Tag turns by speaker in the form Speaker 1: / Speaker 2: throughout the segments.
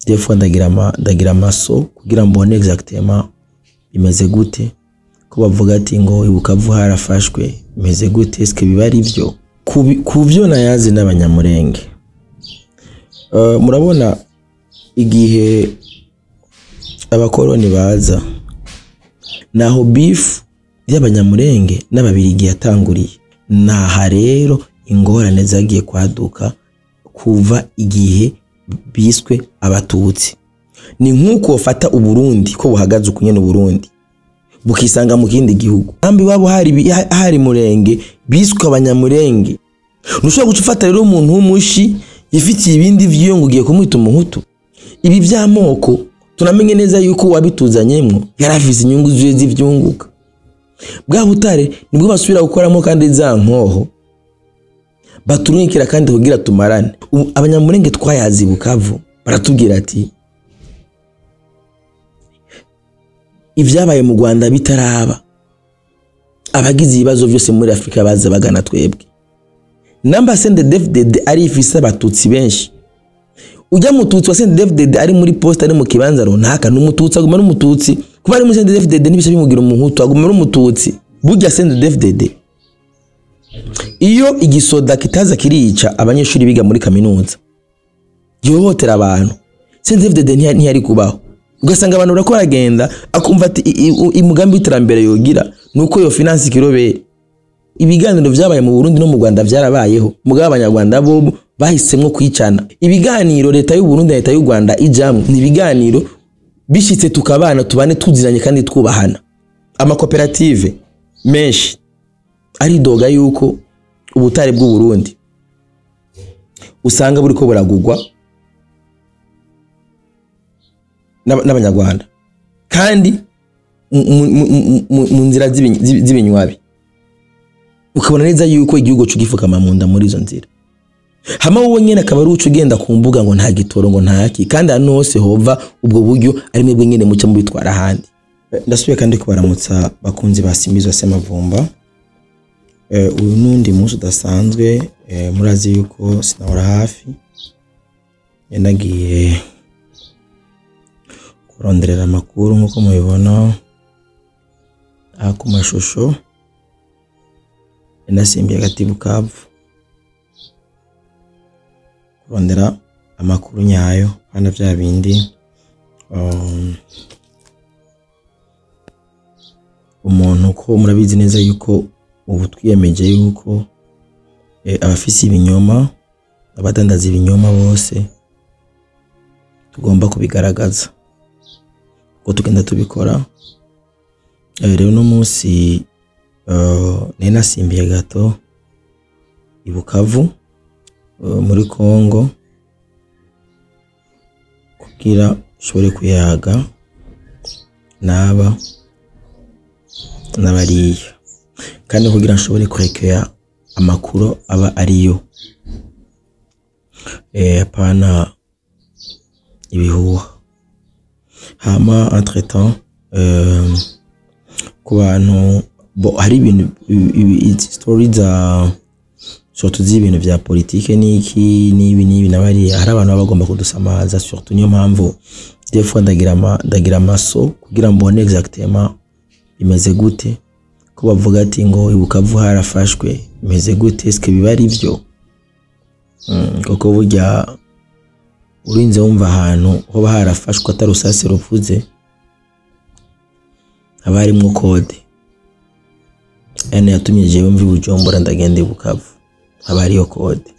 Speaker 1: des fois ndagira amaso kugira mbone exactement bimeze gute, ko bavuga ati ngo ibukavu harafashwe bimeze gute, eske biba ari byo kuvyo nayazi n'abanyamurenge. Murabona igihe abakoroni baza naho beef y'abanyamurenge n'ababirigi yatanguriye, naha rero ingorane zagiye kwaduka kuva igihe biswe abatutsi. Ni nkuko ufata uburundi ko buhagaze ukunyene Burundi bukisanga mu kindi gihugu, ambi babo hari murenge biswe abanyamurenge. Nushobora gucufata rero umuntu w'umushi yifitiye ibindi vyiyongugiye kumwita umuhutu. Ibi vy'amoko tunamenye neza yuko wabituzanyemwo yarafise inyungu z'ivyunguka. Bwa butare nibwo basubira gukoramo kandi za nkoho baturunikira kandi kugira tumarane. Abanyamurenge twayazi Bukavu baratubwira ati ivyabaye mu Rwanda bitaraba, abagize ibibazo byose muri Afrika baza bagana twebwe. Namba CNDD-FDD ari ifise abatutsi benshi. Ujya mututsi wa CNDD-FDD ari muri poste ari mu kibanza runaka n'umututsi aguma n'umututsi, kuba ari mu CNDD-FDD nibisha bimugira umuhutu aguma n'umututsi. Burya CNDD-FDD iyo igisoda kitaza kirica abanyeshuri biga muri kaminuza yohotera abantu, CNDD-FDD ntiyari kubaho. Ugasanga abantu barakora agenda akumva ati imugambi iterambere yogira nuko yo finance kirobere. Ibiganiro vyabaye mu Burundi no mu Rwanda vyarabayeho, mugabo abanyarwanda bo bahisemwo kwicana. Ibiganiro leta y'u Burundi na leta y'u Rwanda ijamwe ni ibiganiro bishitse tukabana tubane tuziranye kandi twubahana. Amakoperative menshi ari doga yuko ubutare bw'u Burundi usanga buriko buragugwa n'abanyarwanda kandi mu nzira z'ibinywabi, ukabona neza yuko igihugu cyugifukama mu nda muri izo nzira. Hama wowe nyene akaba ari uco ugenda ku mbuga ngo nta gitoro ngo ntaki, kandi hano hose hova ubwo buryo ari mwebwe nyene muca mu bitwara ahandi. Ndasubiye kandi kubaramutsa bakunzi ba Simbizo Semavumba. Uyu nundi munsi udasanzwe, murazi yuko sinahora hafi, nagiye kuronderera amakuru nkuko mubibona ku mashusho. Nasimbiye gati Bukavu kurondera amakuru nyayo hana vya bindi umuntu ko murabizi neza yuko ubu twiyemeje yuko abafisi ibinyoma, abadandaza ibinyoma bose tugomba kubigaragaza ko tugenda tubikora. Rero no munsi nasimbiye gato i Bukavu muri Kongo kugira shobore kuyaga n'abariya kandi kugira nshobore kurekera amakuru aba ariyo, apana ibihuha. Hama entre temps ku bantu hari ibintu stories za surtout z'ibintu vya politique n'ibi nabari hari abantu bagomba kudusamaza, surtout niyo mpamvu des fois ndagira amaso kugira mbone exactement bimeze gute, ko bavuga ati ngo ibukavu harafashwe bimeze gute, eske biba ari byo. Koko burya urinze wumva ahantu ho harafashwe atarusase ruvuze haba harimo code. Ene yatumye jewe mvi Bujumbura ndagende Bukavu haba hariyo code.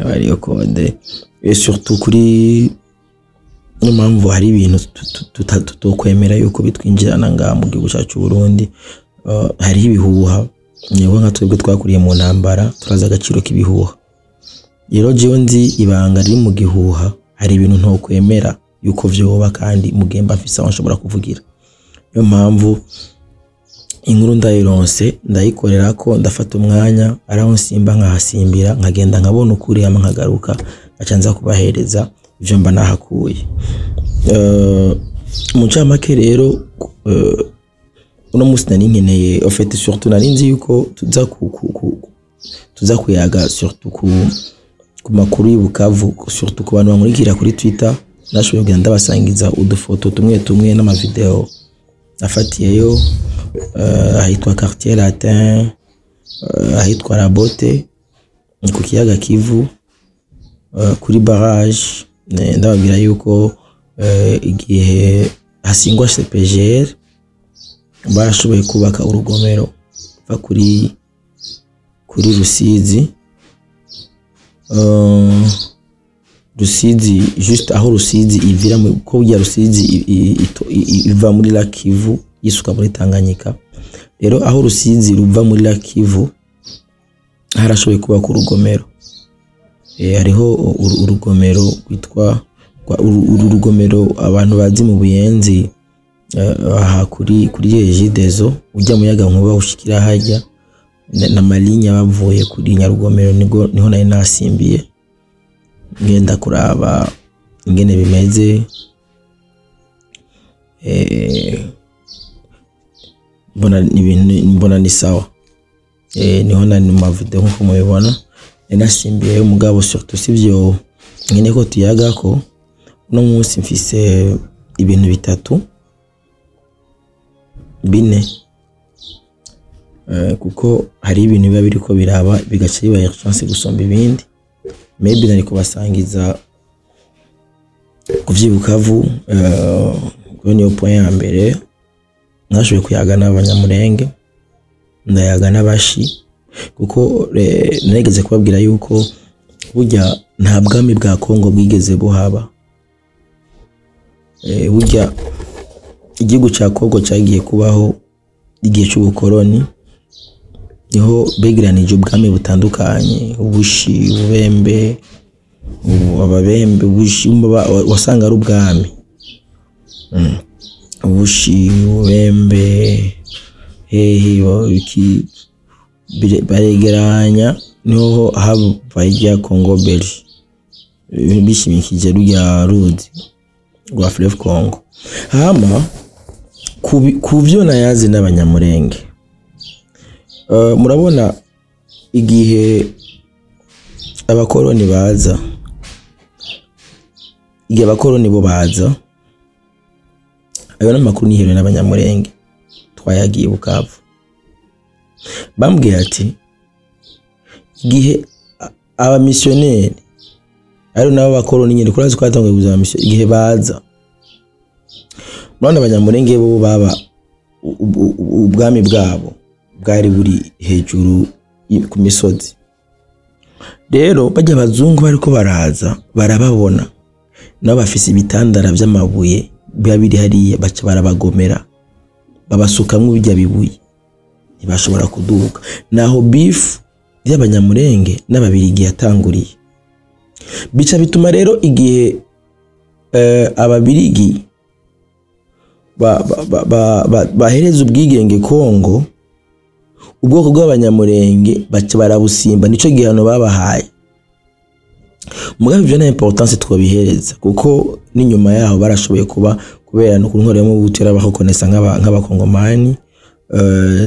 Speaker 1: Hariyo code. Et surtout kuri mpamvu hari ibintu tutokwemera yuko bitwinjirana nga mu gihugu cyacu Burundi. Hari ibihuha niho nka twebwe twakuriye mu ntambara turaza agaciro k'ibihuha. Rero jewe nzi ibanga riri mu gihuha, hari ibintu ntokwemera yuko vyoba kandi mugemba afisa wanshobora kuvugira. Yo mpamvu inkuru ndayironse ndayikorera ko ndafata umwanya araho simba nkahasimbira nkagenda nkabona ukuri hama nkagaruka acanza kubahereza ivyo mba nahakuye. Mu ncamake rero uno musi nari nkeneye ofete surtout nari nzi yuko tuza kuyaga surtout ku makuru y'Ibukavu surtout ku bantu bamurikira kuri Twitter nashoboye kugenda basangiza udufoto tumwe n'amavideo afatiyeyo ahitwa Quartier Latin ahitwa La Botte ku kiyaga Kivu kuri barrage ndababwira yuko igihe hasingwa CPGR barashoboye kubaka urugomero va kuri Rusizi Rusizi juste aho Rusizi ivira mu ko ya Rusizi iva muri la Kivu yisuka muri Tanganyika. Rero aho Rusizi ruva muri la Kivu harashoboye kubaka urugomero. Hariho urugomero kwitwa urugomero abantu bazi mu Buyenzi aha kuri Regideso ujya muyaga nkuba ushikira hajya na malinya bavuye kuri Nyarugomero niho nari nasimbiye ngenda kuraba ingene bimeze mbona ni sawa niho nari mu video nko mubibona nasimbiye umugabo surtout sivyo ngene ko tuyaga ko no munsi mfise ibintu bitatu bine kuko hari ibintu biba biriko biraba bigaca bibaye chance gusomba ibindi maybe nari kubasangiza kuvyibukavu niyo point ya mbere nashoboye kuyaga n'abanyamurenge ndayaga n'abashi kuko narigeze kubabwira yuko burya nta bwami bwa Kongo bwigeze buhaba burya igihugu ca Kongo cyagiye kubaho igihe cy'ubukoroni niho begeranije ubwami butandukanye ubushi ubembe ababembe ubushi wasanga ari ubwami ubushi ubembe iki baregeranya niho habaye Congo Belge bishimikije rya ruzi rwa Fleuve Congo hama kuvyo nayazi n'abanyamurenge murabona igihe abakoroni baza bo baza ayo n'amakuru nihere n'abanyamurenge twayagiye Bukavu bambwiye ati igihe aba missionnaire ari nabo bakoroni nyine kurazi ko atangwe kuza mission igihe baza mwana abanyamurenge bo baba ubwami bwabo bwari buri hejuru ku misozi rero bajya abazungu bariko baraza barababona nabo bafise ibitandara by'amabuye biba biri hariya baca barabagomera babasukamwe bijya bibuye ntibashobora kuduka naho beef y'abanyamurenge n'ababirigi yatanguriye bica bituma rero igihe ababirigi bahereza ubwigenge Kongo ubwoko bw'abanyamurenge baca barabusimba nico gihano babahaye mugabe byo na importance twobihereza kuko n'inyuma yaho barashoboye kuba kubera no kunkoremo ubutera bakokonesa nk'abakongomani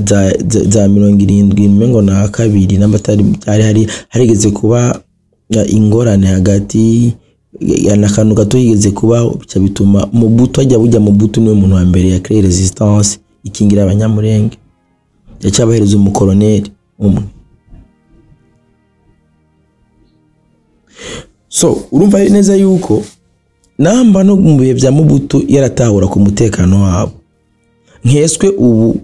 Speaker 1: za 70 mengo na kabiri n'abatari byari harigeze kuba ingorane hagati n'akantu gato yigeze kuba bica bituma Mobutu ajya bujya Mobutu niwe muntu wa mbere ya créer resistance ikingira abanyamurenge yacabahereza umukoloneli umwe so urumva neza yuko namba no mu bihe bya Mobutu yaratahura ku mutekano wabo nkeswe ubu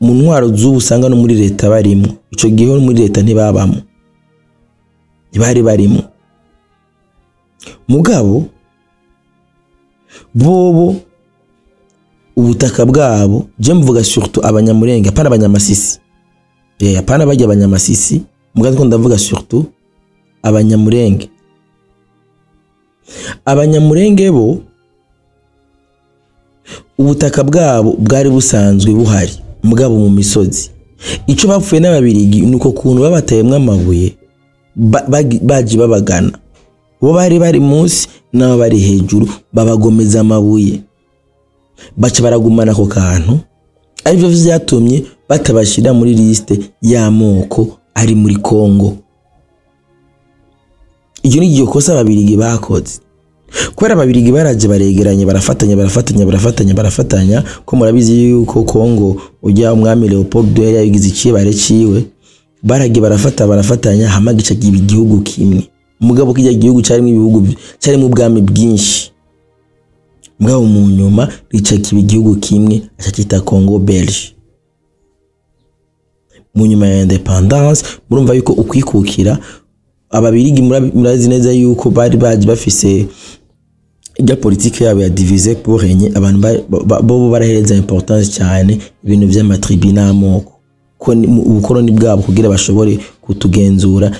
Speaker 1: mu ntwaro z'ubu usanga no muri leta barimo ico gihe muri leta ntibabamo ntibari barimo mugabo bobo ubutaka bwabo je mvuga surtout abanyamurenge apana abanyamasisi apana bajya abanyamasisi mugabo ko ndavuga surtout abanyamurenge bo ubutaka bwabo bwari busanzwe buhari mugabo mu misozi ico bapfuye n'ababirigi nuko kuntu babatayemwe amabuye baji babagana bo bari munsi nabo bari hejuru babagomeza amabuye baca baragumana ko kantu arivyo vyatumye batabashira muri liste y'amoko ari muri Kongo iryo ni iryo kosa ababirigi bakoze kubera ababirigi baraje baregeranye barafatanya ko murabizi yuko Kongo ujya umwami Leopold yari yagize ikibare ciwe barage barafatanya hamagica igihugu kimwe mugabo kijya igihugu cyarimo ibihugu cyarimo ubwami bwinshi mugabo mu nyuma rica igihugu kimwe acakita Congo Belge mu nyuma ya independence murumva yuko ukwikukira ababirigi murazi neza yuko bari baje bafise ijya politike yabo ya diviser pour régner abantu bo barahereza importance cyane ibintu by'amatribu n'amoko ko ubukoroni bwabo kugira bashobore kutugenzura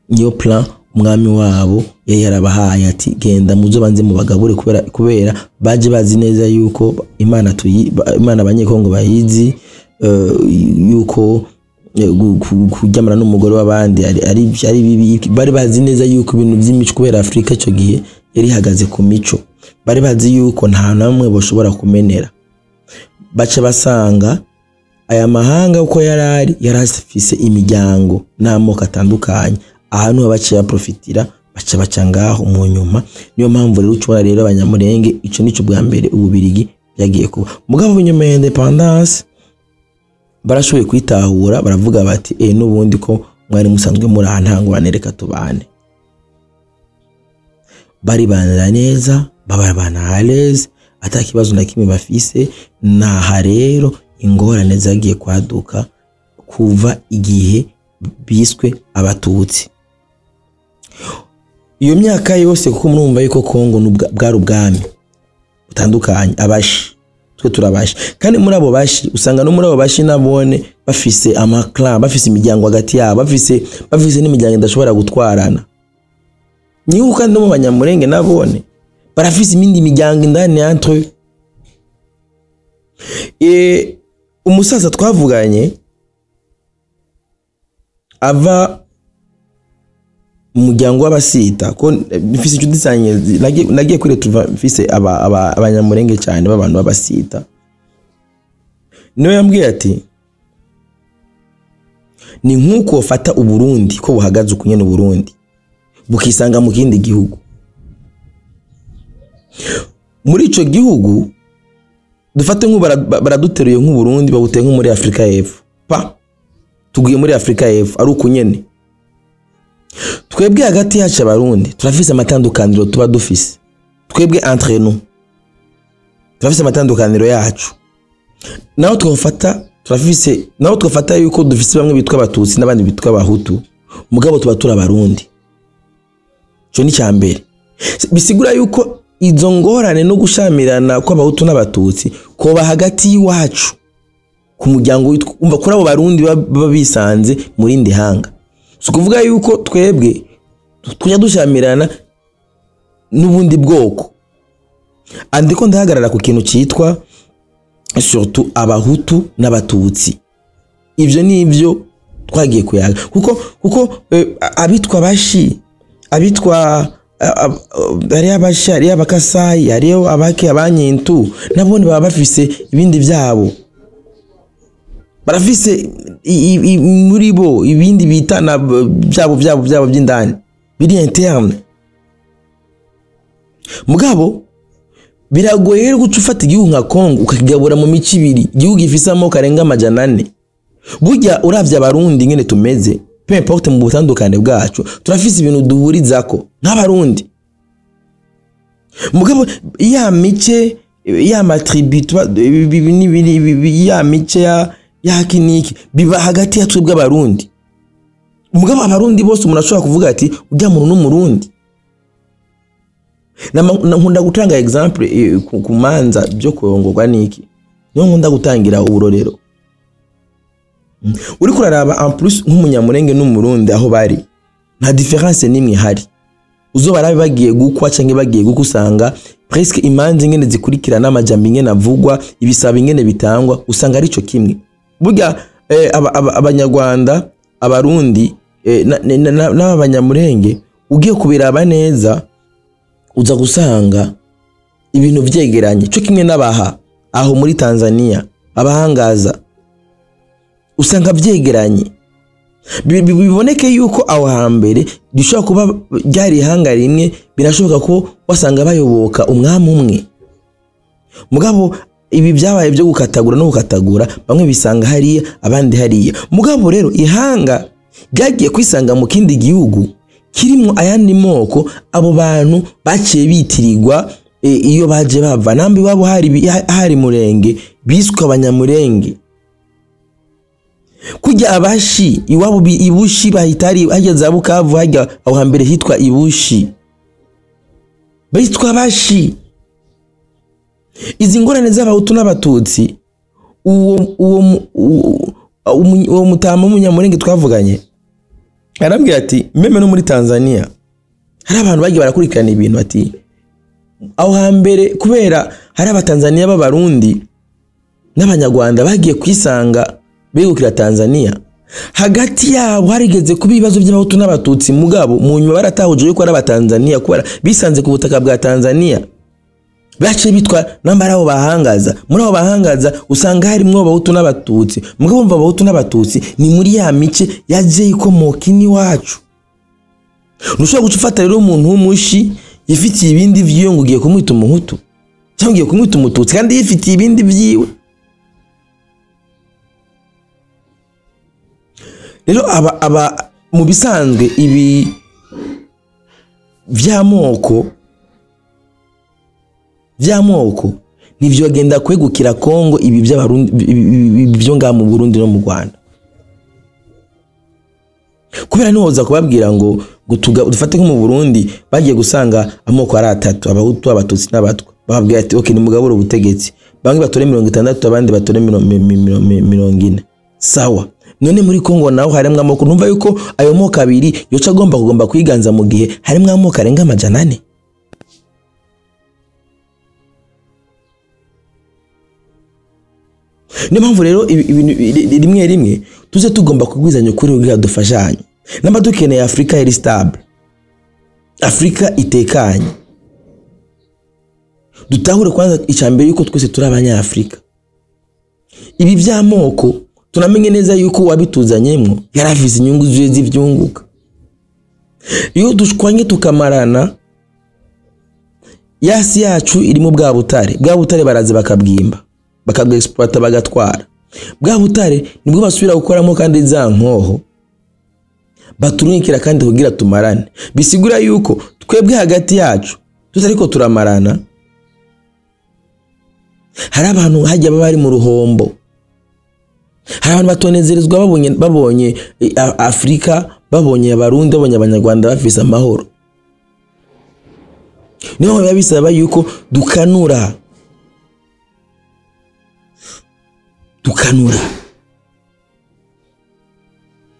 Speaker 1: niyo plan umwami wabo yarabahaye ati genda muzo banze mu bagabure kubera baje bazi neza yuko Imana abanyekongo bayizi yuko kujyamana n'umugore w'abandi ari bibi bari bazi neza yuko ibintu by'imico kubera Afrika cyo gihe yari hagaze ku mico bari bazi yuko nta namwe boshobora kumenera bace basanga aya mahanga uko yarafise imiryango n'amoko atandukanye ahantu baciye profitira baca ngaho mu nyuma niyo mpamvu rero ucubona rero abanyamurenge ico nico bwa mbere ububirigi yagiye kuba mugabo nyuma ya independence barashoboye kwitahura baravuga bati n'ubundi ko mwari musanzwe muri ahantu banereka tubane bari banira neza babana alez atakibazo na kimwe bafise naha rero ingorane zagiye kwaduka kuva igihe biswe abatutsi iyo myaka yose kuko murumva yuko Kongo bwari ubwami butandukanye abashi twe turabashi kandi muri abo bashi usanga no muri abo bashi nabone bafise amaklan bafise imiryango hagati yabo bafise n'imiryango idashobora gutwarana niho kandi no mu banyamurenge nabone barafise imindi miryango indani entre umusaza twavuganye ava umuryango w'abasita ko bifise inshuti zanye nagiye kure tuva mfise abanyamurenge cyane b'abantu b'abasita niwe yambwiye ati ni nkuko fata uburundi ko buhagaze ukunyene uburundi bukisanga mu kindi gihugu muri ico gihugu dufate baraduteruye nk'uburundi babuteye nko muri Afrika y'Epfo tugiye muri Afrika y'Epfo ari ukunyene twebwe hagati yacu abarundi turafise amatandukaniro tuba dufise twebwe entre nous turafise amatandukaniro yacu naho twafata yuko dufise bamwe bitwa abatutsi n'abandi bitwa abahutu mugabo tuba turabarundi cyo ni cyambere bisigura yuko izo ngorane no gushamirana kw'abahutu n'abatutsi ko hagati y'iwacu ku muryango umva kuri abo barundi baba bisanze muri ndi hanga kuvuga yuko twebwe tujya dushamirana n'ubundi bwoko andiko ndahagarara ku kintu cyitwa surtout abahutu n'abatutsi ivyo nivyo twagiye kuyaga kuko abitwa bashi abitwa ari abashi ari abakasayi ari abake abanyintu nabone baba bafise ibindi byabo barafise muri bo ibindi bitana byabo by'indani biri interne mugabo biragoye rero gucufata igihugu nka Kongo ukakigabura mu mici ibiri igihugu gifise amoko arenga 400 burya uravye abarundi ngene tumeze peu importe mu butandukane bwacu turafise ibintu duhurizako nk'abarundi mugabo ya mice ya matribu ya mice ya kiniki biba hagati ya twebwe abarundi mugabo abarundi bose umuntu ashobora kuvuga ati ujya muntu n'umurundi nkunda gutanga example kumanza byo kuyongorwa niki niyo nkunda gutangira uburorero uri kuraraba en plus nk'umunyamurenge n'umurundi aho bari nta difference nimwe hari uzo barabe bagiye gukwa canke bagiye gukusanga presque imanzi ngene zikurikirana amajambo ngene avugwa ibisaba ngene bitangwa usanga ari cyo kimwe burya abanyarwanda abarundi n'abanyamurenge ugiye kubiraba neza uza gusanga ibintu vyegeranye cyo kimwe n'abaha aho muri Tanzania abahangaza usanga vyegeranye biboneke yuko aho hambere gishobora kuba ryari ihanga rimwe, birashoboka ko wasanga bayoboka umwami umwe. Mugabo ibi byabaye byo gukatagura no gukatagura, bamwe bisanga hariya abandi hariya. Mugabo rero ihanga ryagiye kwisanga mu kindi gihugu kirimo ayandi moko, abo bantu baciye bitirirwa iyo baje bava. Nambi wabo hari Murenge biswe Abanyamurenge. Kujya abashi iwabo ibushi bahitari hajya za Bukavu, hajya aho hambere hitwa ibushi bitwa abashi. Izi ngorane z'abahutu n'abatutsi, uwo mutama w'umunyamurenge twavuganye arambwira ati meme no muri Tanzania hari abantu bagiye barakurikirana ibintu, ati aho hambere kubera hari abatanzania b'abarundi n'abanyarwanda bagiye kwisanga begukira Tanzania, hagati yabo harigeze kuba ibibazo by'abahutu n'abatutsi. Mugabo mu nyuma baratahuje yuko ari abatanzania kubera bisanze ku butaka bwa Tanzania, bace bitwa nambara abo bahangaza. Muri abo bahangaza usanga harimo abahutu n'abatutsi. Mugabo umva abahutu n'abatutsi ni muri ya mice yaje ikomoka ni wacu. Nushobora gucufata rero umuntu w'umushi yifitiye ibindi vyiyo ngo ugiye kumwita umuhutu cyangwa ugiye kumwita umututsi kandi yifitiye ibindi vyiwe. Rero aba mu bisanzwe ibi vy'amoko nivyo agenda kwegukira Kongo, ibi by'abarundi byo nga mu Burundi no mu Rwanda. Kubera nihoza kubabwira ngo dufate nko mu Burundi bagiye gusanga amoko ari atatu, abahutu, abatutsi n'abatwa. Bababwira ati okay, ni mugaburo ubutegetsi, bamwe batore 60 abandi batore 40. Sawa. None muri Kongo naho harimo amoko, numva yuko ayo moko abiri yoca agomba kwiganza mu gihe harimo amoko arenga 400. Ni mpamvu rero rimwe tuze tugomba kugwizanya ukuri kugira dufashanye. Namba dukeneye Afrika iri stable, Afrika itekanye. Dutahure kwanza icambere yuko twese turi abanyafrika. Ibi by'amoko tunamenye neza yuko wabituzanyemwo yaravize inyungu z'ivyunguka. Iyo dushwanye tukamarana, yasi yacu irimo bwa butare baraze bakabwimba, bakabwa exploiter bagatwara. Bwa butare nibwo basubira gukoramo kandi za nkoho baturunkira kandi kugira tumarane. Bisigura yuko twebwe hagati yacu tutariko turamarana, hari abantu hajya bari mu ruhombo, hari abantu batonezerezwa babonye Afrika, babonye abarundi, babonye abanyarwanda bafise amahoro. Niho babisaba yuko dukanura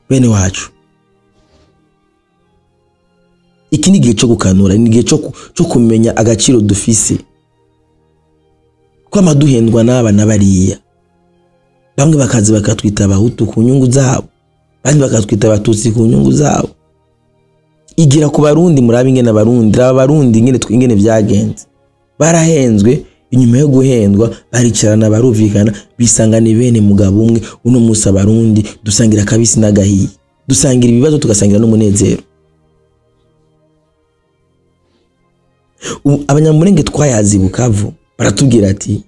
Speaker 1: bene wacu. Iki ni gihe cyo gukanura, ni gihe cyo kumenya agaciro dufise, ko amaduhendwa n'aba nabariya. Bamwe bakazi bakatwita abahutu ku nyungu zabo, bandi bakatwita abatutsi ku nyungu zabo. Igira ku barundi, murabe ingene abarundi ingene byagenze. Barahenzwe, inyuma yo guhendwa baricarana baruvigana, bisangane bene mugabo umwe. Uno musa abarundi dusangira kabisi n'agahiye, dusangira ibibazo tugasangira n'umunezero. Abanyamurenge twayazi Bukavu baratubwira ati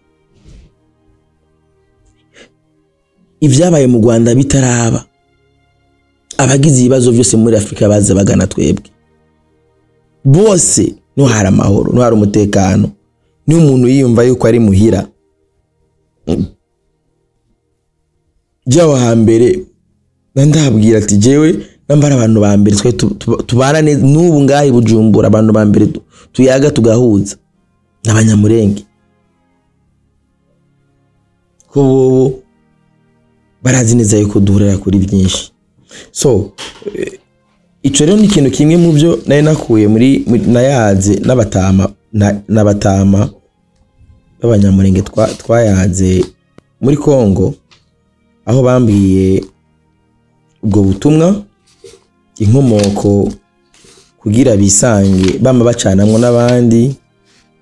Speaker 1: ivyabaye mu Rwanda bitaraba, abagize ibibazo byose muri Afrika baza bagana twebwe bose. No hari amahoro, no hari umutekano, ni umuntu yiyumva yuko ari muhira. Jawa hambere ndabwira ati jewe nambara abantu ba mbere twe tubana n'ubu ngahi Bujumbura, abantu ba mbere tuyaga tugahuza n'Abanyamurenge. Ko bobo barazi neza yuko duhurira kuri byinshi. So ico rero ni ikintu kimwe mu byo naye nakuye muri nayaze n'abatama b'Abanyamurenge twayaze muri Kongo, aho bambwiye ubwo butumwa inkomoko kugira bisange bama bacanamwe n'abandi.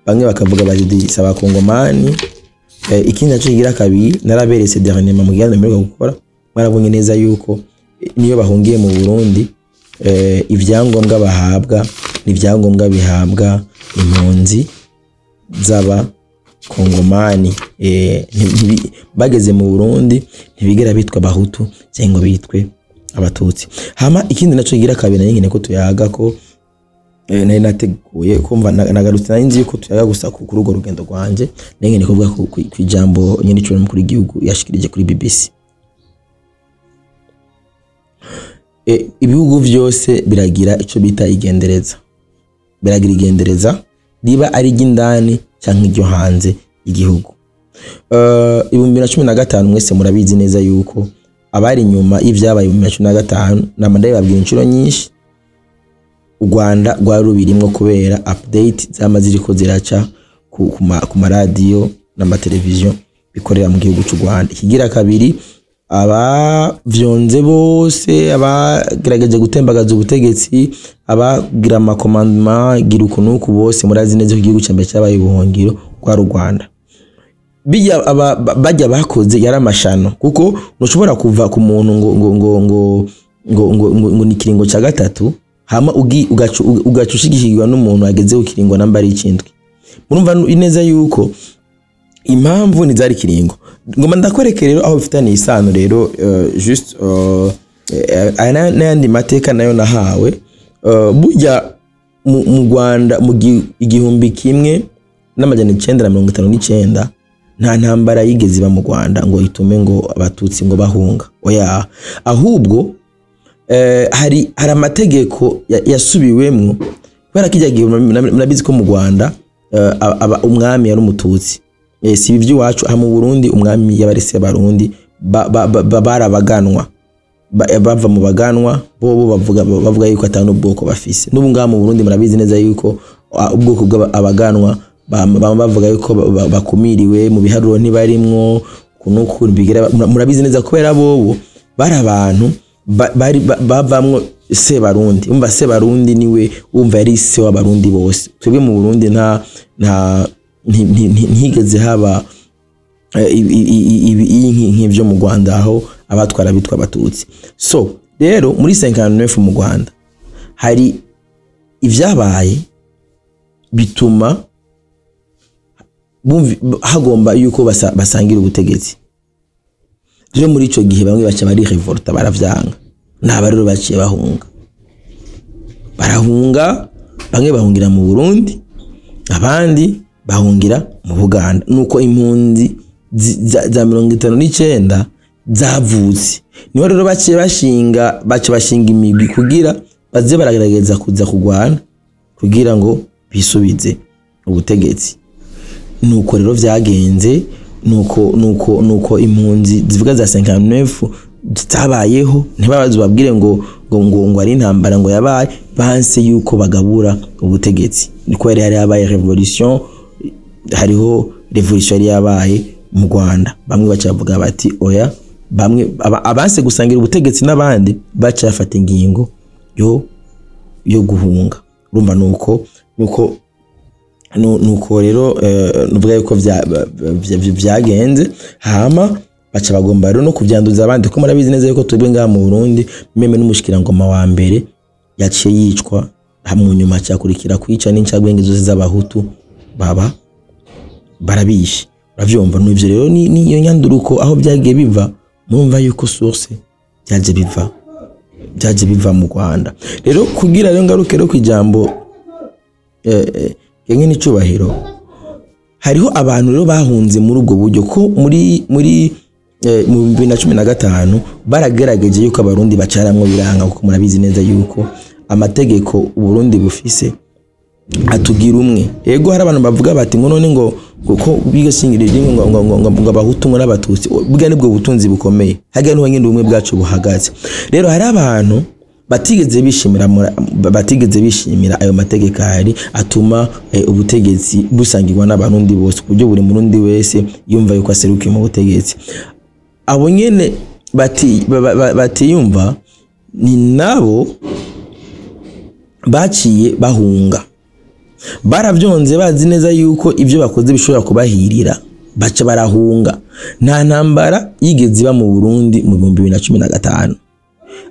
Speaker 1: Bamwe bakavuga bati saba Kongomani. Ikindi cyo kigira kabiri naraberetse dernièrement mu gihanda mbereka gukora, marabonye neza yuko niyo bahungiye mu Burundi ivyangombwa bahabwa n'ivyangombwa bihabwa impunzi zaba Kongomani bageze mu Burundi ntibigera bitwa Abahutu cyangwa bitwe Abatutsi. Hama ikindi naco gira kabiri nyine ko tuyaga ko nari nateguye kumva nagarutse nzi yuko tuyaga gusa ku rugo rugendo rwanje nyine kuvuga ku ijambo nyine cyo mukuru igihugu yashikirije kuri BBC. Ibihugu vyose biragira ico bita igendereza, biragira igendereza riba ari ry'indani cyangwa iryo hanze igihugu. 2015 mwese murabizi neza yuko abari nyuma y'ivyabaye 2015 namanda babwira inshuro nyinshi u Rwanda rwarubirimwo kubera update zamaziriko ziraca ku radio n'amateleviziyo bikorera mu gihugu cy'u Rwanda. Ikigira kabiri abavyonze bose abagerageje gutembagaza ubutegetsi abagira amakomandema gira ukunuku bose murazi neza ko igihugu cyambere cyabaye ubuhungiro kwa Rwanda. Bajya bakoze yari amashano kuko nushobora kuva ku muntu ngo ni kiringo cya gatatu hama ugacushigishirwa n'umuntu ageze ku kiringo namba ari ikindwi. Murumva ineza yuko impamvu nizari kiringo ngoma ndakwereke rero aho bifitanye isano rero just n'ayandi mateka nayo nahawe burya mu Rwanda mu igihumbi kimwe n'amajana 959 nta ntambara yigeze iba mu Rwanda ngo itume ngo Abatutsi ngo bahunga oya, ahubwo hari amategeko yasubiwemwo kubera kijya gihe murabizi ko mu Rwanda umwami yari Umututsi. Si ibyo wacu mu Burundi umwami yabarese Barundi barabaganwa bava mu baganwa bo bavuga yuko atanu ubwoko bafise. N'ubu ngaha mu Burundi murabizi neza yuko ubwoko bw'abaganwa bavuga yuko bakumiriwe mu biharuro ntibarimwo kunuku bigira. Murabizi neza kubera bobo bari abantu bavamwo se Barundi. Umva se Barundi niwe umva yari se w'Abarundi bose. Twebwe mu Burundi ntigeze haba nk'ibyo mu Rwanda aho abatwara bitwa Abatutsi. So rero muri 59 mu Rwanda hari ivyabaye bituma hagomba yuko basangira ubutegetsi. Rero muri ico gihe bamwe baca bari revolta baravyanga naba rero baciye barahunga bamwe bahungira mu Burundi abandi bahungira mu Buganda. Nuko impunzi za 59 zavutse niho rero baciye bashinga imigwi kugira baze baragerageza kuza kugwana kugira ngo bisubize ubutegetsi. Nuko rero vyagenze nuko impunzi zivuga za 59 zitabayeho ntibabaze babwire ngo ari intambara ngo yabaye banse yuko bagabura ubutegetsi. Niko yari yabaye revolution, hariho revolution yabaye mu Rwanda. Bamwe bacavuga bati oya, bamwe abanse gusangira ubutegetsi n'abandi baca yafata ingingo yo guhunga. Urumva nuko rero nuvuga yuko vyagenze hama baca bagomba rero no kuvyanduza abandi ko murabizi neza yuko twebwe ngaha mu Burundi meme n'umushikirangoma wa mbere yaciye yicwa hamwe nyuma cyakurikira kwica n'incagwenge zose z'Abahutu barabishe. Uravyumva n'ivyo rero ni iyo nyanduruko aho byagiye biva mumva yuko source byaje biva mu Rwanda. Rero kugira rero ngaruke rero kwijambo yenge n'icubahiro hariho abantu rero bahunze muri ubwo buryo ko muri mu 2015 baragerageje yuko Abarundi bacaramwo biranga kuko murabizi neza yuko amategeko Burundi bufise atugira umwe. Ego hari abantu bavuga bati ngo none ngo kuko bigashingira rimwe ngo Abahutu ngo n'Abatutsi bwa nibwo butunzi bukomeye haga n'uwa ngende umwe bwacu buhagaze. Rero hari abantu batigeze bishimira ayo mategeko hari atuma ubutegetsi busangirwa n'Abarundi bose kuburyo buri murundi wese yumva yuko aserukiye mu butegetsi. Abo nyene batiyumva ni nabo baciye bahunga. Baravyonze bazi neza yuko ivyo bakoze bishobora kubahirira baca barahunga. Nta ntambara yigeze iba mu Burundi mu 2015.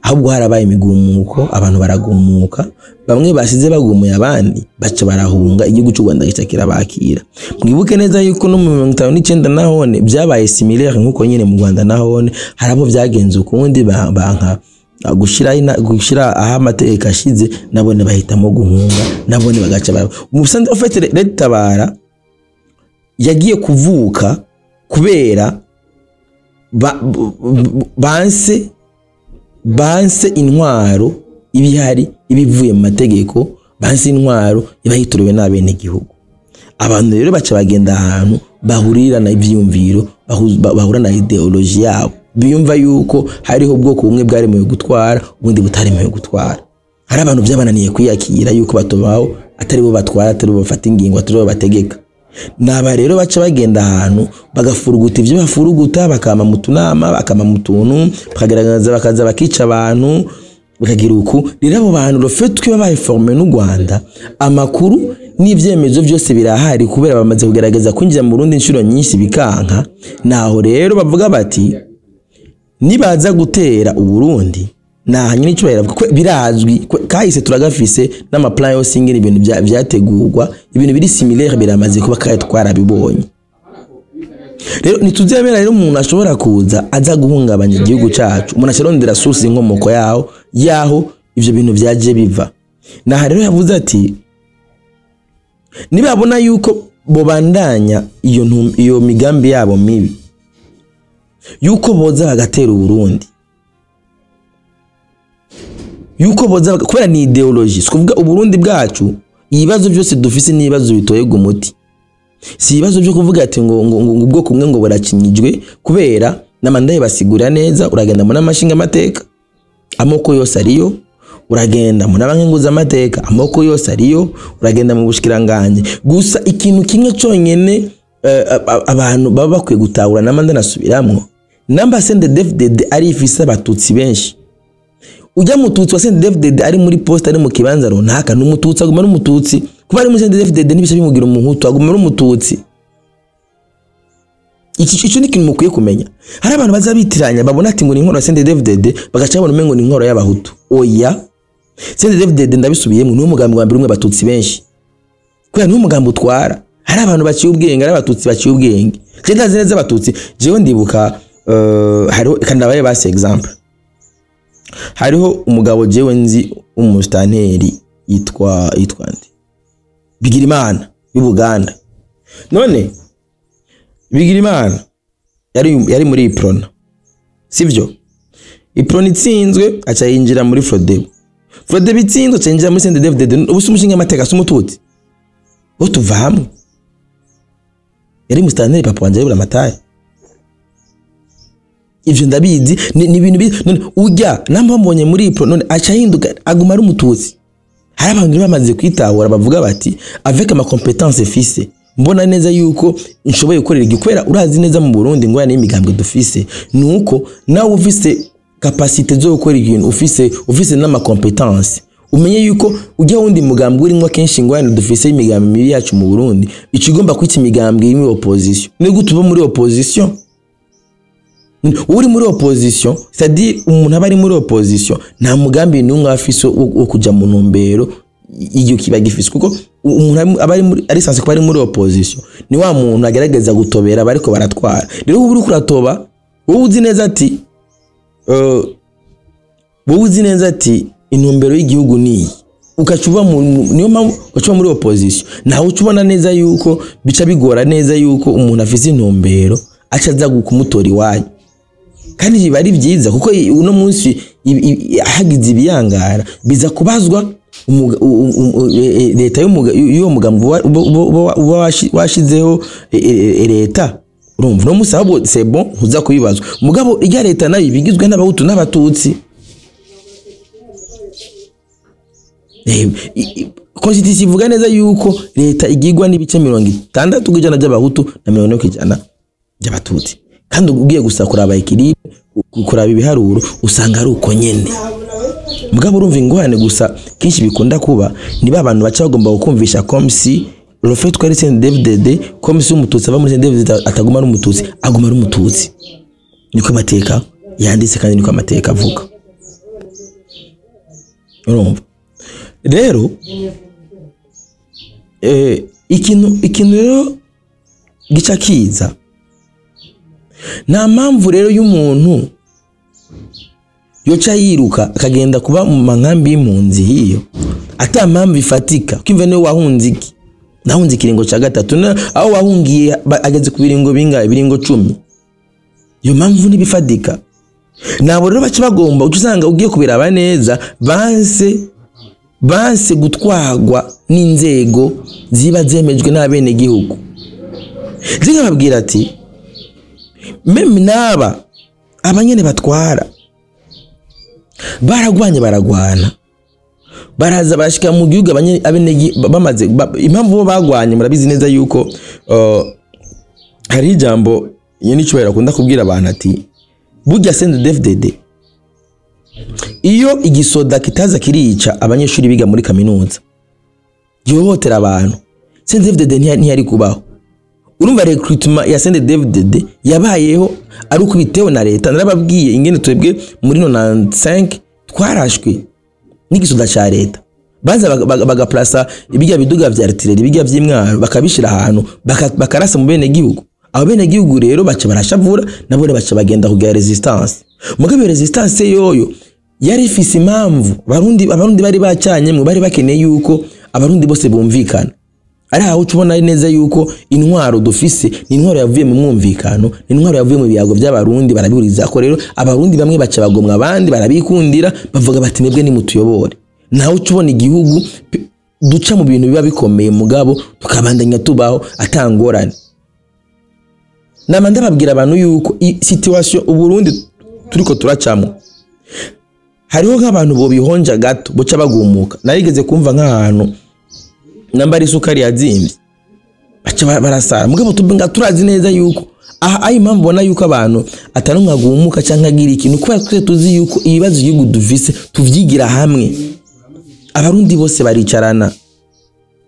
Speaker 1: ahubwo harabaye imigumuko abantu baragumuka bamwe basize bagumuye abandi baca barahunga igihugu cy'u Rwanda gica kirabakira mwibuke neza yuko no mu 1959 nahone byabaye similaire nkuko nyine mu Rwanda nahone harabo byagenze ukundi banka gushira aha amateka ashize nabone bahitamo guhunga nabone bagaca bara umusanze ofete Leta Tabara yagiye kuvuka kubera banse intwaro ibihari ibivuye mu mategeko banse intwaro ibahituriwe n'abene gihugu abantu rero baca bagenda ahantu bahurira na ivyumviro bahura na ideology yabo biyumva yuko hariho ubwoko bumwe bwari mu gutwara ubundi butari mu gutwara hari abantu byabananiye kwiyakira yuko batobaho atari bo batwara atari bo bafata ingingo atari bo bategeka naba rero baca bagenda ahantu bagafuruguta ivyo bafuruguta bakama mu tunama bakama mu tuntu bakagaragaza bakaza bakica abantu bakagira uku rero abo bantu rofetwe babaye forme n'u Rwanda amakuru n'ivyemezo byose birahari kubera bamaze kugerageza kwinjira mu Burundi inshuro nyinshi bikanka naho rero bavuga bati nibaza gutera u Burundi nahanye n'icubahira kuko birazwi kahise turagafise n'amaplan yose ingene ibintu byategurwa ibintu biri similaire biramaze kuba twarabibonye rero nituzemera rero umuntu ashobora kuza aza guhungabanya igihugu cyacu umuntu ashirondera source inkomoko yaho ivyo bintu byaje biva naha rero yavuze ati nibabona yuko bobandanya iyo migambi yabo mibi yuko boza bagatera u Burundi yuko boza kubera ni ideology kuvuga u Burundi bwacu ibibazo byose dufise ni ibibazo bitoyega umuti si ibibazo byo kuvuga ati ngo ubwoko kumwe ngo burakinyijwe kubera namandaye basigura neza uragenda mu namashinga amateka amoko yose ariyo uragenda mu nabankenguza amateka amoko yose ariyo uragenda mu bushikiranganje gusa ikintu kimwe cyonyene abantu baba bakwiye gutahura namanda nasubiramwo namba CNDD-FDD ari ifise abatutsi benshi ujya mututsi wa CNDD-FDD ari muri poste ari mu kibanza runaka n'umututsi aguma n'umututsi kuba ari mu CNDD-FDD nibisha bimugira umuhutu aguma n'umututsi ico ni kintu mukwiye kumenya hari abantu bazabitiranya babona ati ngo ni inkoro ya CNDD-FDD bagaca babona umengo ni inkoro y'abahutu oya CNDD-FDD ndabisubiyemo ni umugambi wa mbere umwe abatutsi benshi kubera ni umugambi utwara hari abantu baciye ubwenge ari abatutsi baciye ubwenge je ndazi neza abatutsi jewe ndibuka hariho kandabaye base example hariho umugabo jewe nzi umustanteri yitwa nde Bigirimana y'Ubuganda none Bigirimana yari muri Iprona sivyo Iprona itsinzwe aca yinjira muri Frodebo itsinzwe aca yinjira muri CNDD-FDD ubusa umushinga amateka sumututi utuva hamwe yari mustanteri papa wanje yibura amataye ivyo ndabizi ni ibintu none ujya namba mbonye muri Ipro none aca hinduka aguma ari umututsi hari abantu bamaze kwitahura bavuga bati avec ma compétence fise mbona neza yuko inshoboye gukorera igikwera urazi neza mu Burundi ngo yana imigambwe dufise nuko nawe ufise capacité zo gukora ikintu ufise n'ama compétence umenye yuko ujya wundi mugambwe urimo kenshi ngo yana dufise imigambi mibi yacu mu Burundi ikigomba kwita imigambwe iri muri opposition ne gutuba muri opposition uri muri opposition c'est-à-dire umuntu abari muri opposition nta mugambi n'umwe afise wo kuja mu ntumbero iyo kiba gifise kuko umuntu abari muri ari sanse ko bari muri opposition ni wa muntu agerageza gutobera bariko baratwara rero ubu uri kuratoba wowe uzi neza ati intumbero y'igihugu ni ukacuba niyo mpamvu ukacuba muri opposition naho ucubona neza yuko bica bigora neza yuko umuntu afise intumbero acaza kumutora iwayo kandi biba ari byiza kuko uno munsi hagize ibiyangara biza kubazwa leta y'uwo mugambi washizeho leta urumva no musabo c'est bon uza kubibazwa mugabo irya leta nayo bigizwe n'abahutu n'abatutsi constitution ivuga neza yuko leta igirwa n'ibice 60% by'abahutu na 40% by'abatutsi kandi ugiye gusa kuraba ikiribe kuraba ibiharuro usanga ari uko nyene mugabo urumva ingorane gusa kinshi bikunda kuba niba abantu baca bagomba gukumvisha comme si le fait que CNDD-FDD comme si umututsi ava muri CNDD-FDD ataguma ari umututsi aguma ari umututsi niko amateka yanditse kandi niko amateka avuga urumva rero ikintu rero gica kiza nta mpamvu rero y'umuntu yoca yiruka akagenda kuba mu mankambi y'impunzi hiyo ata mpamvu ifatika kimve niwe wahunze iki nahunze ikiringo cya gatatu aho wahungiye ageze ku biringo bingahe biringo 10 iyo mpamvu nibifadika nabo rero bace bagomba usanga ugiye kubiraba neza banse gutwagwa n'inzego ziba zemejwe n'abene gihugu zingababwira ati meme naba abanyene batwara baragwana baraza bashika mu gihugu abene bamaze impamvu bo bagwanye murabizi neza yuko hari ijambo yeni cyo yarakunda kubwira abantu ati burya CNDD-FDD iyo igisoda kitaza kirica abanyeshuri biga muri kaminuza yohotera abantu CNDD-FDD ntiyari kubaho urumva recruitment ya CNDD-FDD yabayeho ari uko bitewe na leta narababwiye ingene twebwe muri 95 twarashwe n'igisoda cya leta baza bagaplasa ibijya biduga vya artillerie ibijya vy'imwaro bakabishira ahantu bakarasa mu bene gihugu abo bene gihugu rero bace barashavura nabo bace bagenda kugira resistance mugabe resistance yoyo yari ifise impamvu abarundi bari bacanye mu bari bakeneye yuko abarundi bose bumvikana ari aho ubona neza yuko intwaro dufise ni intwaro yavuye mu mwumvikano ni intwaro yavuye mu biyago by'abarundi barabihuriza ko rero abarundi bamwe bace bagomwa abandi barabikundira bavuga bati mwebwe ni mutuyobore naho ubona igihugu duca mu bintu biba bikomeye mugabo tukabandanya tubaho atangorane namanda babwira abantu yuko situation uburundi turiko turacamo hariho nk'abantu bo bihonja gato boca bagumuka narigeze kumva nk'ahantu nambari isukari yazimvye baca barasara mugabo tubinga turazi neza yuko ayi impamvu bona yuko abantu atanumwagumuka canka agira ikintu kubera twe tuzi yuko ibibazo y'igihugu dufise tuvyigira hamwe abarundi bose baricarana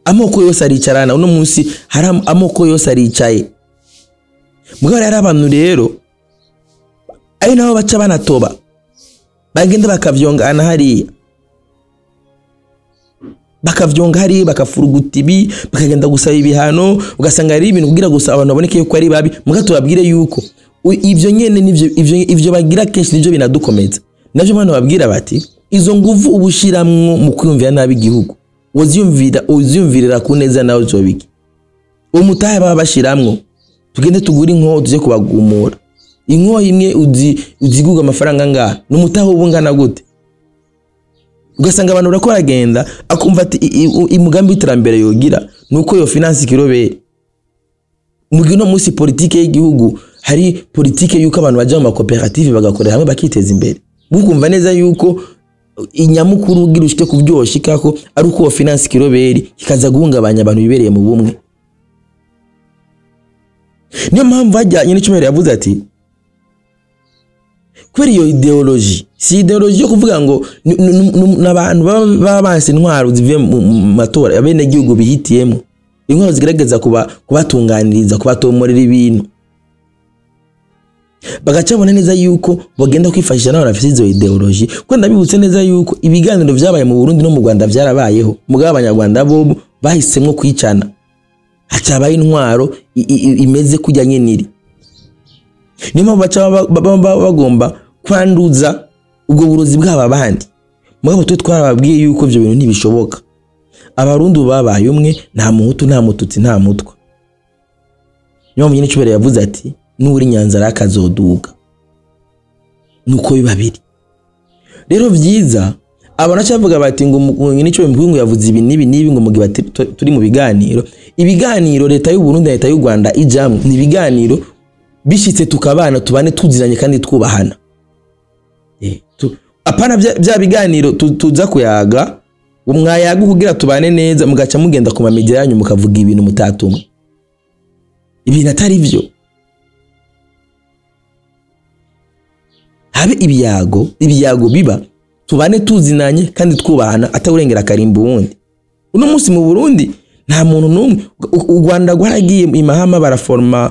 Speaker 1: amoko yose aricarana uno munsi hari amoko yose aricaye mugabo yari abantu rero ayo nabo baca banatoba bagenda bakavyongana hariya bakafuruguta ibi bakagenda gusaba ibihano ugasanga ari ibintu kugira gusa abantu baboneke yuko ari babi mugato babwire yuko ivyo nyene nivyo ivyo bagira kenshi nivyo binadukomeza navyo bana babwira bati izo nguvu ubushiramwo mu kwiyumvira nabi igihugu uziyumvirira ku neza nawe zobiki umutahe baba bashiramwo tugende tugura inko tuje kubagumura inko imwe uziguga amafaranga ngaha n'umutahe ubungana gute ugasanga abantu urakora agenda akumva ati imugambi w'iterambere yogira nuko yo finance kirobere mugino munsi politike y'igihugu hari politike yuko abantu baje mu makoperative bagakorera hamwe bakiteza imbere bukumva neza yuko inyamukuru ugira ushike kubyoshikako ari uko finance kirobere kikaza guhungabanya abantu bibereye mu bumwe niyo mpamvu hajyanye n'icumero yavuze ati kweri iyo ideology si ideology yo kuvuga ngo n'abantu baba banse intwaro zivuye mu matora abene gihugu bihitiyemo intwaro zigerageza kubatunganiriza kubatomorera ibintu bagacabona neza yuko bagenda kwifashisha n'abantu bafite izo ideology ko ndabibutse neza yuko ibiganiro vyabaye mu Burundi no mu Rwanda vyarabayeho mugabo abanyarwanda bo bahisemwe kwicana hacabaye intwaro imeze kujya nyeniri niyo baca bagomba kwanduza ubwo burozi bw'aba bandi mugabo twe twarababwiye yuko ivyo bintu ntibishoboka abarundi babaye umwe nta muhutu nta mututsi nta mutwa niyo nyine cyubere yavuze ati nuri Nyanza rakazoduga nuko bibabiri rero vyiza abana cyavuga bati ngo nyine cyo mbwingo yavuze ibi nibi ngo mugiba turi mu ibiganiro leta y'u Burundi leta y'u Rwanda ijamwe ni ibiganiro bishitse tukabana tubane tuziranye kandi twubahana apana bya biganiro tuza kuyaga umwayaga kugira tubane neza mugaca mugenda ku mamedia yanyu mukavuga ibintu mutatumwe ibintu atari byo habe ibiyago biba tubane tuzinanye kandi twubahana atawurengera karimbo wundi uno munsi mu Burundi nta muntu numwe u Rwanda gwaragiye imahama baraforma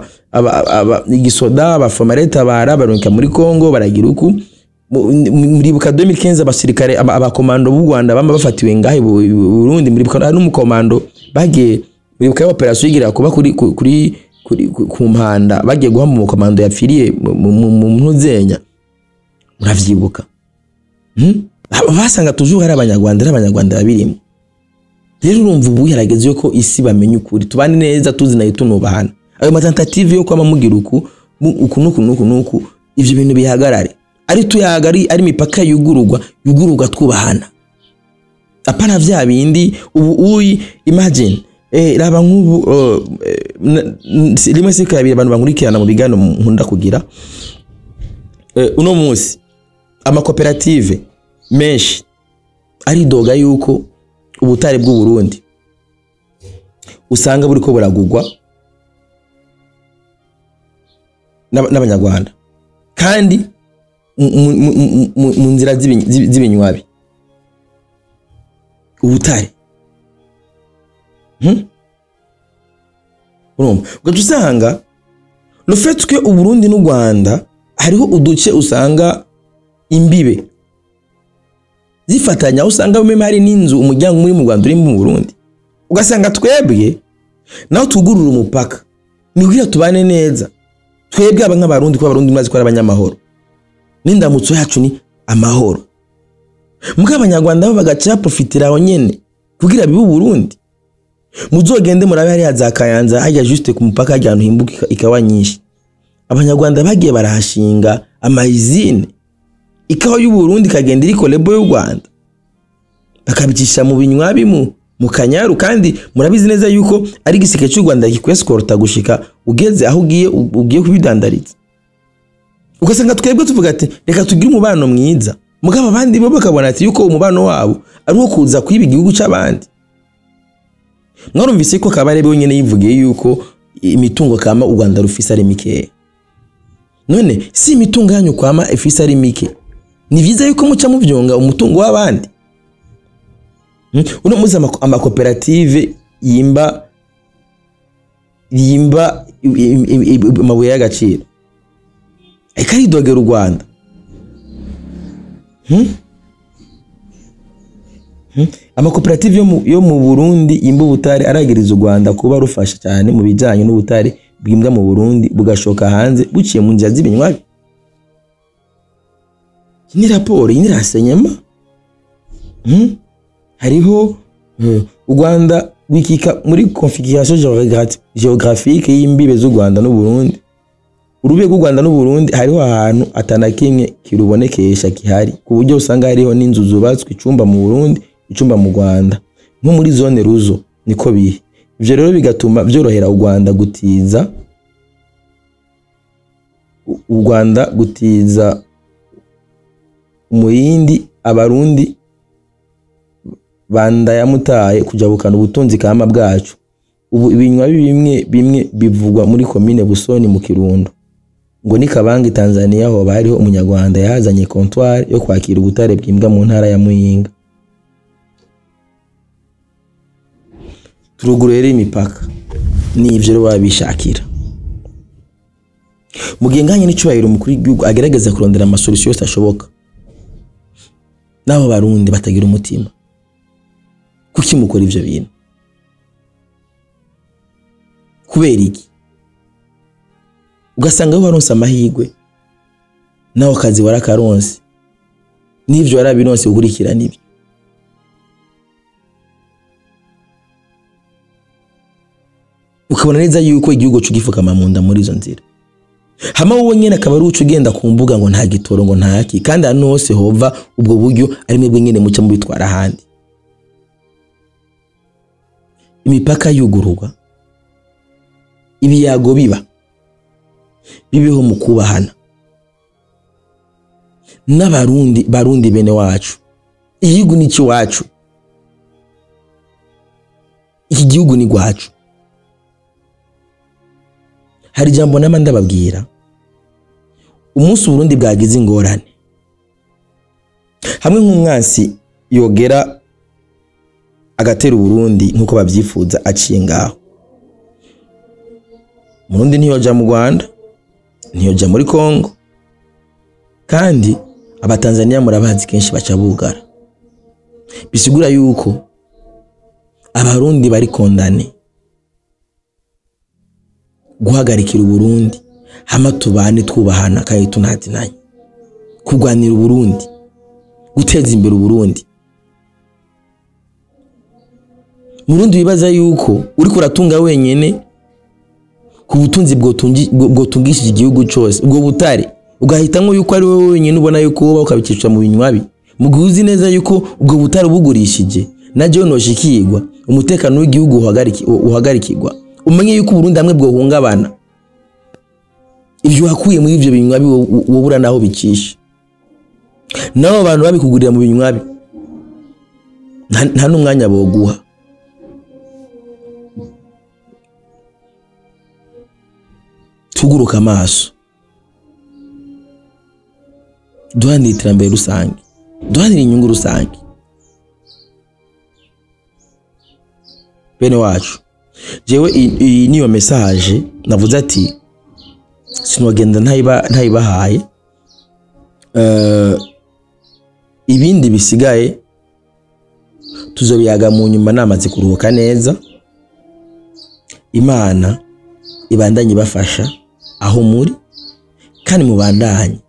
Speaker 1: igisoda baforma leta barabaronka muri Kongo baragira uku muribuka 2015 abasirikare abakomando b'u Rwanda bamba bafatiwe ngahe Burundi muribuka n'umukomando bagiye muribuka operation yigira kuba kuri ku mpanda bagiye guha mu komando yapfiriye mu ntuzenya muravyibuka basanga toujours ari abanyarwanda babirimo rero urumva ubu yarageze ko isi bamenye ukuri tubane neza tuzi nayo tunubahana ayo matentative yo kwama mugira uku ivyo bintu bihagarare ari tuyagari ari mipaka yugururwa twubahana apana vya bindi ubu imagine raba nk'ubu rimwe se kabiri abantu bankurikirana mu bigano nkunda kugira uno munsi amakoperative menshi ari doga yuko ubutare bw'u Burundi usanga buri ko buragurwa n'abanyarwanda kandi mu nzira z'ibinywabi ubutare urumva ugaca usanga le fait que u Burundi n'u Rwanda hariho uduce usanga imbibe zifatanya usanga bimwe hari n'inzu umuryango muri mu Rwanda uri mu Burundi ugasanga twebwe naho tugurura umupaka nibwira tubane neza twebwe aba nk'abarundi ko abarundi mazi ko abanyamahoro n'indamutso yacu ni amahoro muga abanyarwanda bo bagaca profitira aho nyene kugira bibu Burundi muzogende murabe hari azakayanza hajya juste ku mupaka hajya himbuka ikawa nyinshi abanyarwanda bagiye barahashinga amazine ikawa y'u Burundi kagenda iri kolebo y'u Rwanda bakabicisha mu binywabi mu kanyaru kandi murabizi neza yuko ari giseke cy'u Rwanda kikweskorta gushika ugeze aho ugiye kubidandariza ugasanga twebwe tuvuga ati reka tugire umubano mwiza mugaba abandi bo bakabona ati yuko umubano wabo ari wo kuza kwiba igihugu cy'abandi mwarumvise ko Kabarebe wenyene yivugiye yuko imitungo kama u Rwanda rufise ari mike none si imitungo yanyu kwama ifise ari mike ni viza yuko muca muvyonga umutungo w'abandi uno muza amakoperative yimba mabuye y'agaciro ikari dogera u Rwanda amakoperative yo mu Burundi yimba ubutare aragiriza u Rwanda kuba rufasha cyane mu bijanye n'ubutare bwimbwa mu Burundi bugashoka hanze buciye mu nzira z'ibinywabi ni raporo y'irasenyema hariho u Rwanda wikika muri configuration géographique y'imbibe z'u Rwanda n'u Burundi urube rw'u Rwanda n'u Burundi hariho ahantu atanakimwe kirubonekesha kihari ku buryo usanga hariho n'inzu zubatswe icumba mu Burundi icumba mu Rwanda nko muri zone ruzo niko bihe ivyo rero bigatuma byorohera u Rwanda gutiza umuyindi abarundi banda yamutaye kujabukana ubutunzi kama bwacu ubu ibinywa bimwe bivugwa muri commune Busoni mu Kirundo ngo ni Kabangi Tanzania ho bariho umunyarwanda yazanye comptoir yo kwakira ubutare bwimbwa mu ntara ya Muyinga turugurere imipaka ni ivyo rero babishakira mugenganye n'icubahiro umukuru w'igihugu agerageza kurondera amasolution yose ashoboka nabo barundi batagira umutima kuki mukora ivyo bintu kubera iki ugasanga baronse amahigwe naho kazi warakaronse n'ivyo warabironse ukurikira nibyo ukabona neza yuko igihugu cugifukama mu nda muri izo nzira hama wowe nyene akaba ari uco ugenda ku mbuga ngo nta gitoro ngo ntaki kandi hano hose hova ubwo buryo ari mwebwe nyene muca mu bitwara ahandi imipaka yugururwa ibiyago bibeho mu kubahana n'abarundi bene wacu igihugu ni cyacu iki gihugu ni gwacu hari jambo namanda babwira umunsi Burundi bwagize ingorane hamwe nk'umwansi yogera agatera Burundi nkuko babyifuza aciye ngaho Burundi ntiyoja mu Rwanda ntiyoja muri Kongo kandi Abatanzania murabazi kenshi baca bugara, bisigura yuko abarundi bari kondane guhagarikira Burundi, hama tubane twubahana kandi tunatinanye, kurwanira Burundi, guteza imbere Burundi. Murundi bibaza yuko uri kuratunga wenyene ku butunzi bwotungishije igihugu cyose, ubwo butare ugahitango yuko ari wowe wenyene ubona yuko woba ukabicisha mu binywabi, muguzi neza yuko ubwo butare bugurishije naje noshikirwa umutekano w'igihugu uhagarikirwa, umenye yuko Burundi hamwe bwo hungabana. Ibyo wakuye muri ivyo binywabi wobura naho bicisha, nabo abantu babikugurira mu binywabi nta numwanya boguha. Tuguruka amaso, duhanira iterambere rusange, duhanira inyungu rusange. Bene wacu, jewe iyi niyo message navuze ati sinogenda ntayibahaye. Ibindi bisigaye tuzobiyaga mu nyuma namaze kuruhuka neza. Imana ibandanye bafasha aho muri, kandi mubandanye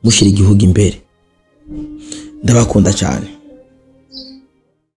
Speaker 1: mushira igihugu imbere. Ndabakunda cyane.